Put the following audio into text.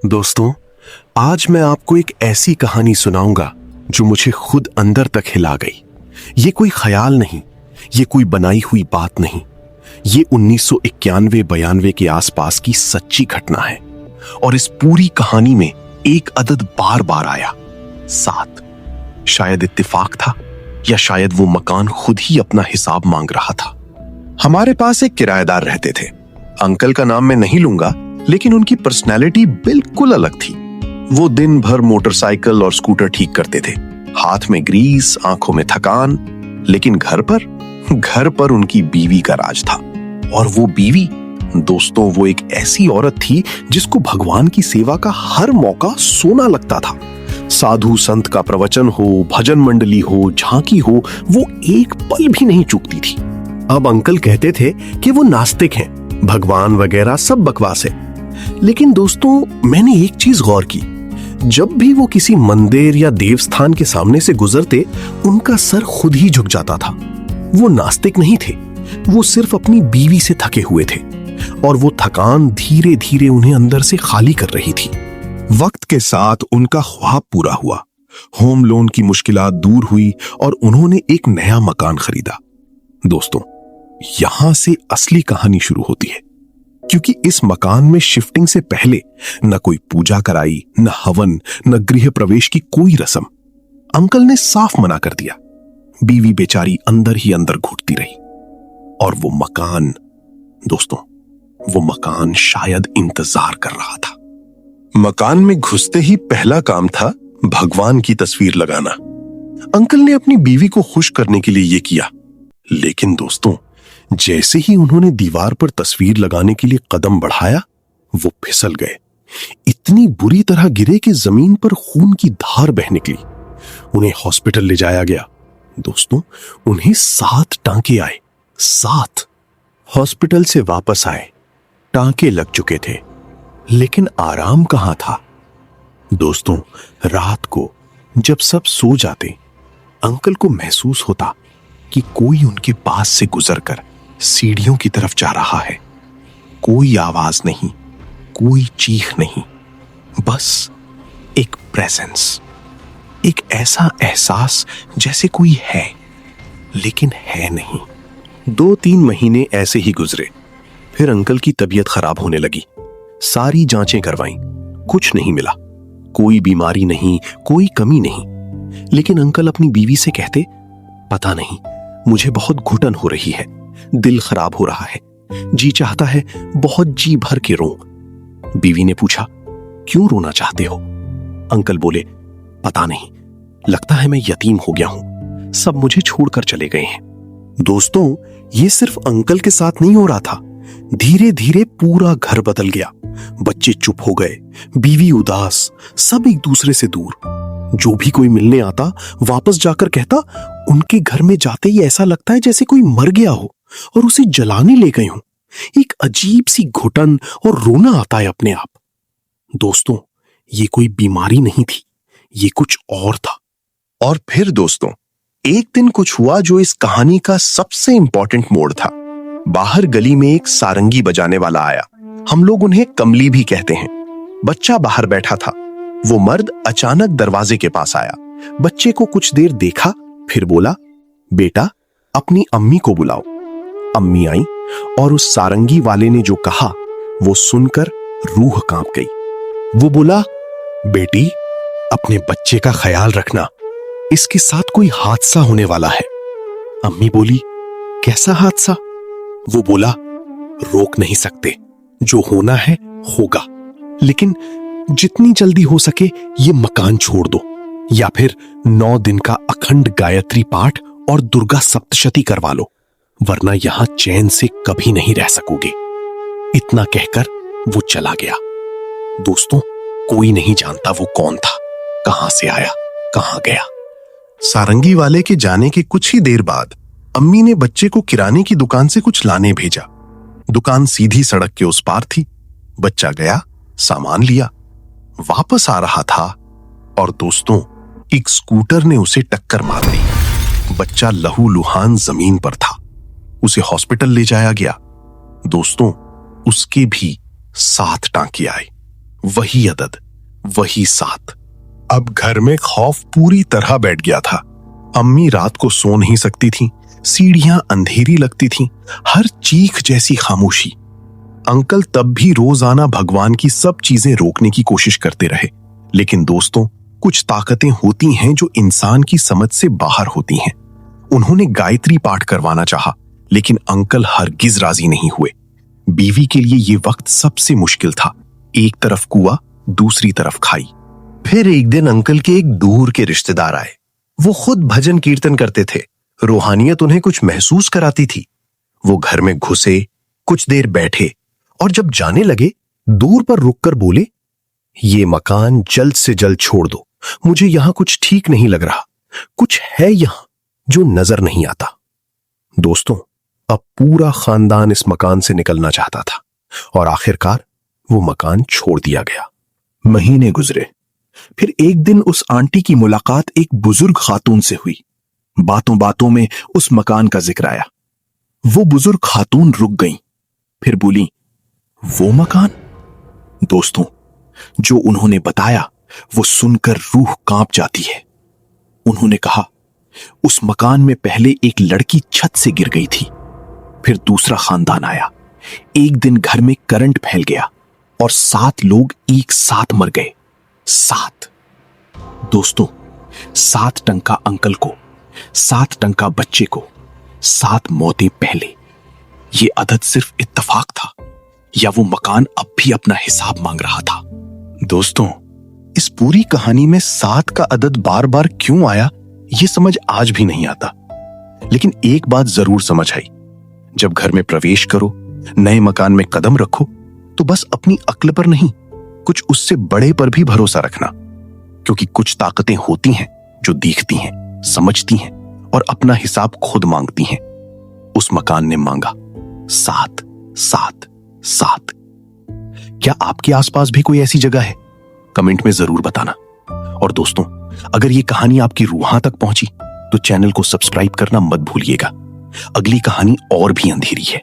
दोस्तों, आज मैं आपको एक ऐसी कहानी सुनाऊंगा जो मुझे खुद अंदर तक हिला गई। ये कोई ख्याल नहीं, ये कोई बनाई हुई बात नहीं, ये 1991-92 के आसपास की सच्ची घटना है। और इस पूरी कहानी में एक अदद बार बार आया, 7। शायद इत्तेफाक था या शायद वो मकान खुद ही अपना हिसाब मांग रहा था। हमारे पास एक किराएदार रहते थे। अंकल का नाम मैं नहीं लूंगा, लेकिन उनकी पर्सनैलिटी बिल्कुल अलग थी। वो दिन भर मोटरसाइकिल और स्कूटर ठीक करते थे, हाथ में ग्रीस, आंखों में थकान। लेकिन घर पर उनकी बीवी का राज था। और वो बीवी, दोस्तों, वो एक ऐसी औरत थी जिसको भगवान की सेवा का हर मौका सोना लगता था। साधु संत का प्रवचन हो, भजन मंडली हो, झांकी हो, वो एक पल भी नहीं चूकती थी। अब अंकल कहते थे कि वो नास्तिक हैं, भगवान वगैरह सब बकवास है। लेकिन दोस्तों, मैंने एक चीज गौर की, जब भी वो किसी मंदिर या देवस्थान के सामने से गुजरते, उनका सर खुद ही झुक जाता था। वो नास्तिक नहीं थे, वो सिर्फ अपनी बीवी से थके हुए थे, और वो थकान धीरे धीरे उन्हें अंदर से खाली कर रही थी। वक्त के साथ उनका ख्वाब पूरा हुआ, होम लोन की मुश्किलात दूर हुई और उन्होंने एक नया मकान खरीदा। दोस्तों, यहां से असली कहानी शुरू होती है, क्योंकि इस मकान में शिफ्टिंग से पहले न कोई पूजा कराई, न हवन, न गृह प्रवेश की कोई रस्म। अंकल ने साफ मना कर दिया। बीवी बेचारी अंदर ही अंदर घुटती रही। और वो मकान, दोस्तों, वो मकान शायद इंतजार कर रहा था। मकान में घुसते ही पहला काम था भगवान की तस्वीर लगाना। अंकल ने अपनी बीवी को खुश करने के लिए यह किया। लेकिन दोस्तों, जैसे ही उन्होंने दीवार पर तस्वीर लगाने के लिए कदम बढ़ाया, वो फिसल गए। इतनी बुरी तरह गिरे कि जमीन पर खून की धार बह निकली। उन्हें हॉस्पिटल ले जाया गया। दोस्तों, उन्हें 7 टांके आए। 7। हॉस्पिटल से वापस आए, टांके लग चुके थे, लेकिन आराम कहां था। दोस्तों, रात को जब सब सो जाते, अंकल को महसूस होता कि कोई उनके पास से गुजरकर सीढ़ियों की तरफ जा रहा है। कोई आवाज नहीं, कोई चीख नहीं, बस एक प्रेजेंस, एक ऐसा एहसास जैसे कोई है, लेकिन है नहीं। 2-3 महीने ऐसे ही गुजरे। फिर अंकल की तबीयत खराब होने लगी। सारी जांचें करवाईं, कुछ नहीं मिला। कोई बीमारी नहीं, कोई कमी नहीं। लेकिन अंकल अपनी बीवी से कहते, पता नहीं, मुझे बहुत घुटन हो रही है, दिल खराब हो रहा है, जी चाहता है बहुत जी भर के रो। बीवी ने पूछा, क्यों रोना चाहते हो? अंकल बोले, पता नहीं, लगता है मैं यतीम हो गया हूं, सब मुझे छोड़कर चले गए हैं। दोस्तों, ये सिर्फ अंकल के साथ नहीं हो रहा था, धीरे धीरे पूरा घर बदल गया। बच्चे चुप हो गए, बीवी उदास, सब एक दूसरे से दूर। जो भी कोई मिलने आता, वापस जाकर कहता, उनके घर में जाते ही ऐसा लगता है जैसे कोई मर गया हो और उसे जलाने ले गए हों। एक अजीब सी घुटन और रोना आता है अपने आप। दोस्तों, ये कोई बीमारी नहीं थी, ये कुछ और था। और फिर दोस्तों, एक दिन कुछ हुआ जो इस कहानी का सबसे इंपॉर्टेंट मोड़ था। बाहर गली में एक सारंगी बजाने वाला आया। हम लोग उन्हें कमली भी कहते हैं। बच्चा बाहर बैठा था। वो मर्द अचानक दरवाजे के पास आया, बच्चे को कुछ देर देखा, फिर बोला, बेटा, अपनी अम्मी को बुलाओ। अम्मी आई और उस सारंगी वाले ने जो कहा, वो सुनकर रूह कांप गई। वो बोला, बेटी, अपने बच्चे का ख्याल रखना, इसके साथ कोई हादसा होने वाला है। अम्मी बोली, कैसा हादसा? वो बोला, रोक नहीं सकते, जो होना है होगा, लेकिन जितनी जल्दी हो सके ये मकान छोड़ दो, या फिर 9 दिन का अखंड गायत्री पाठ और दुर्गा सप्तशती करवा लो, वरना यहां चैन से कभी नहीं रह सकोगे। इतना कहकर वो चला गया। दोस्तों, कोई नहीं जानता वो कौन था, कहां से आया, कहां गया। सारंगी वाले के जाने के कुछ ही देर बाद अम्मी ने बच्चे को किराने की दुकान से कुछ लाने भेजा। दुकान सीधी सड़क के उस पार थी। बच्चा गया, सामान लिया, वापस आ रहा था और दोस्तों, एक स्कूटर ने उसे टक्कर मार दी। बच्चा लहूलुहान जमीन पर था। उसे हॉस्पिटल ले जाया गया। दोस्तों, उसके भी 7 टांके आए। वही अदद, वही 7। अब घर में खौफ पूरी तरह बैठ गया था। अम्मी रात को सो नहीं सकती थीं, सीढ़ियां अंधेरी लगती थीं, हर चीख जैसी खामोशी। अंकल तब भी रोजाना भगवान की सब चीजें रोकने की कोशिश करते रहे, लेकिन दोस्तों, कुछ ताकतें होती हैं जो इंसान की समझ से बाहर होती हैं। उन्होंने गायत्री पाठ करवाना चाहा, लेकिन अंकल हरगिज राजी नहीं हुए। बीवी के लिए यह वक्त सबसे मुश्किल था। एक तरफ कुआं, दूसरी तरफ खाई। फिर एक दिन अंकल के एक दूर के रिश्तेदार आए। वो खुद भजन कीर्तन करते थे। रूहानियत उन्हें कुछ महसूस कराती थी। वो घर में घुसे, कुछ देर बैठे और जब जाने लगे, दूर पर रुककर बोले, ये मकान जल्द से जल्द छोड़ दो। मुझे यहां कुछ ठीक नहीं लग रहा। कुछ है यहां जो नजर नहीं आता। दोस्तों, अब पूरा खानदान इस मकान से निकलना चाहता था और आखिरकार वो मकान छोड़ दिया गया। महीने गुजरे। फिर एक दिन उस आंटी की मुलाकात एक बुजुर्ग खातून से हुई। बातों बातों में उस मकान का जिक्र आया। वो बुजुर्ग खातून रुक गईं, फिर बोली, वो मकान? दोस्तों, जो उन्होंने बताया वो सुनकर रूह कांप जाती है। उन्होंने कहा, उस मकान में पहले एक लड़की छत से गिर गई थी। फिर दूसरा खानदान आया। एक दिन घर में करंट फैल गया और 7 लोग एक साथ मर गए। 7। दोस्तों, 7 टंका अंकल को, 7 टंका बच्चे को, 7 मौतें पहले। ये अदद सिर्फ इत्तेफाक था या वो मकान अब भी अपना हिसाब मांग रहा था? दोस्तों, इस पूरी कहानी में 7 का अदद बार बार क्यों आया, ये समझ आज भी नहीं आता। लेकिन एक बात जरूर समझ आई, जब घर में प्रवेश करो, नए मकान में कदम रखो, तो बस अपनी अक्ल पर नहीं, कुछ उससे बड़े पर भी भरोसा रखना। क्योंकि कुछ ताकतें होती हैं जो दिखती हैं, समझती हैं और अपना हिसाब खुद मांगती हैं। उस मकान ने मांगा 7 7 7। क्या आपके आसपास भी कोई ऐसी जगह है? कमेंट में जरूर बताना। और दोस्तों, अगर ये कहानी आपकी रूहां तक पहुंची तो चैनल को सब्सक्राइब करना मत भूलिएगा। अगली कहानी और भी अंधेरी है।